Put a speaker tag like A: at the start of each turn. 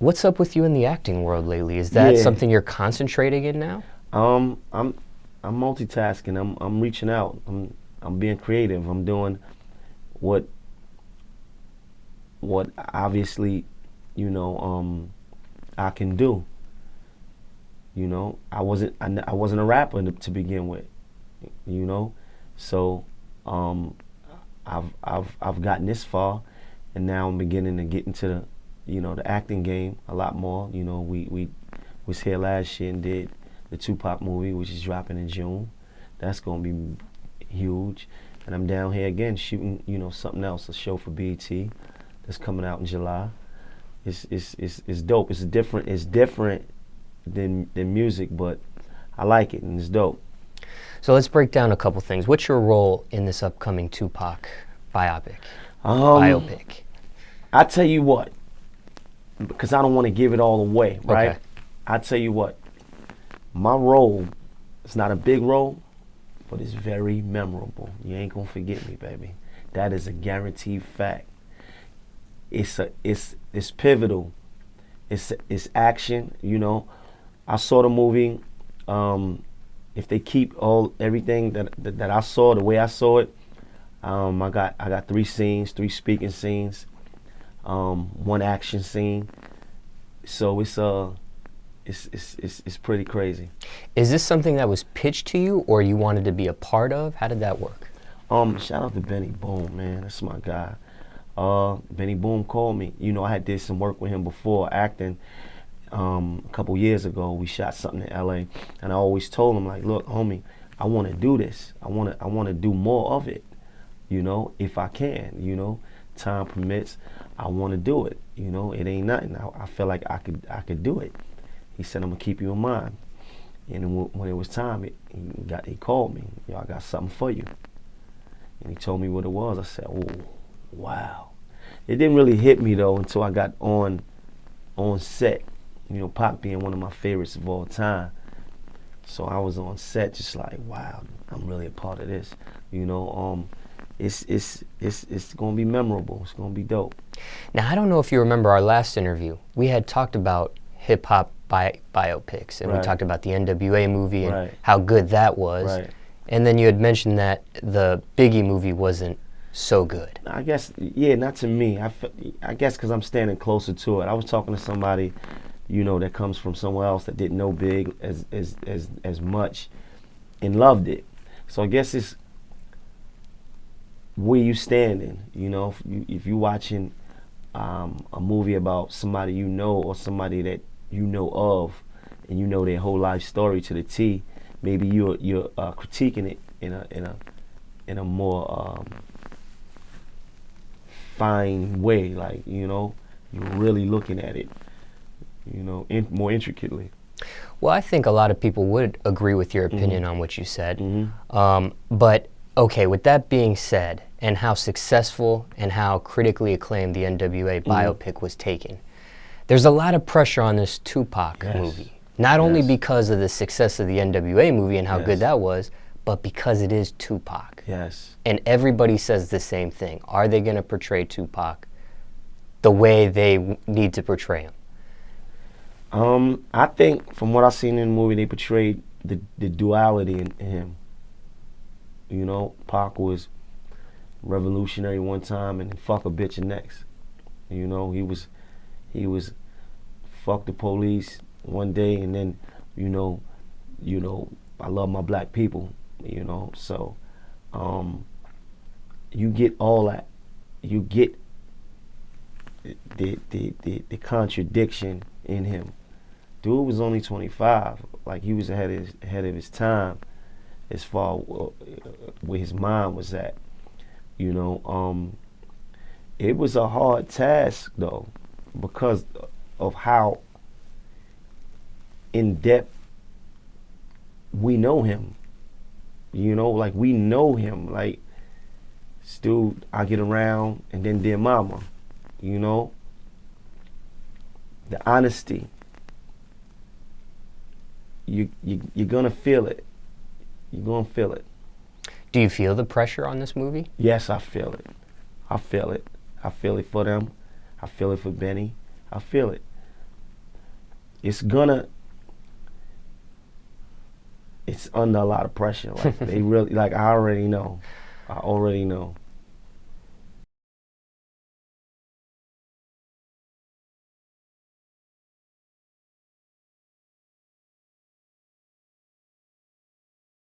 A: What's up with you in the acting world lately? Is that
B: Yeah.
A: something you're concentrating in now?
B: I'm multitasking. I'm reaching out. I'm being creative. I'm doing what obviously, I can do. I wasn't a rapper to begin with. So I've gotten this far, and now I'm beginning to get into the acting game a lot more. We was here last year and did the Tupac movie, which is dropping in June. That's gonna be huge. And I'm down here again shooting, something else, a show for b.i.g. that's coming out in July. It's dope. It's different than music, but I like it and it's dope.
A: So let's break down a couple things. What's your role in this upcoming Tupac biopic?
B: I tell you what, because I don't want to give it all away, right?
A: Okay.
B: I tell you what, my role is not a big role, but it's very memorable. You ain't gonna forget me, baby. That is a guaranteed fact. It's pivotal. It's action. I saw the movie. If they keep everything that I saw the way I saw it, I got 3 scenes, 3 speaking scenes, 1 action scene. So it's pretty crazy.
A: Is this something that was pitched to you or you wanted to be a part of? How did that work?
B: Shout out to Benny Boom, man. That's my guy. Benny Boom called me. I had did some work with him before acting. A couple years ago, we shot something in LA, and I always told him, like, look, homie, I want to do this. I want to do more of it. If I can. Time permits. I want to do it. It ain't nothing. I feel like I could do it. He said, I'm gonna keep you in mind. And when it was time, he called me. I got something for you. And he told me what it was. I said, oh, wow. It didn't really hit me though until I got on set. Pac being one of my favorites of all time. So I was on set just like, wow, I'm really a part of this. It's gonna be memorable. It's gonna be dope.
A: Now, I don't know if you remember our last interview. We had talked about hip-hop biopics, and
B: Right.
A: we talked about the NWA movie and
B: Right.
A: how good that was.
B: Right.
A: And then you had mentioned that the b.i.g movie wasn't so good.
B: I guess, yeah, not to me. I guess because I'm standing closer to it. I was talking to somebody, that comes from somewhere else that didn't know Big as much and loved it. So I guess it's where you standing. If you watching a movie about somebody or somebody that you know of, and their whole life story to the T, maybe you're critiquing it in a more fine way, like you're really looking at it, more intricately.
A: Well, I think a lot of people would agree with your opinion on what you said.
B: Mm-hmm.
A: But, okay, with that being said, and how successful and how critically acclaimed the NWA biopic was taken, there's a lot of pressure on this Tupac movie. Not only because of the success of the NWA movie and how good that was, but because it is Tupac.
B: Yes.
A: And everybody says the same thing. Are they going to portray Tupac the way they need to portray him?
B: I think from what I've seen in the movie, they portrayed the duality in him. Pac was revolutionary one time and fuck a bitch the next. He was fuck the police one day, and then I love my black people. So you get all that. You get the contradiction in him. Dude was only 25. Like, he was ahead of his time as far where his mind was at. It was a hard task though, because of how in depth we know him. Like, we know him. Like, this dude, I Get Around, and then Dear Mama. The honesty. You're gonna feel it. You're gonna feel it.
A: Do you feel the pressure on this movie?
B: Yes, I feel it. I feel it. I feel it for them. I feel it for Benny. I feel it. it's under a lot of pressure. Like they really, like I already know.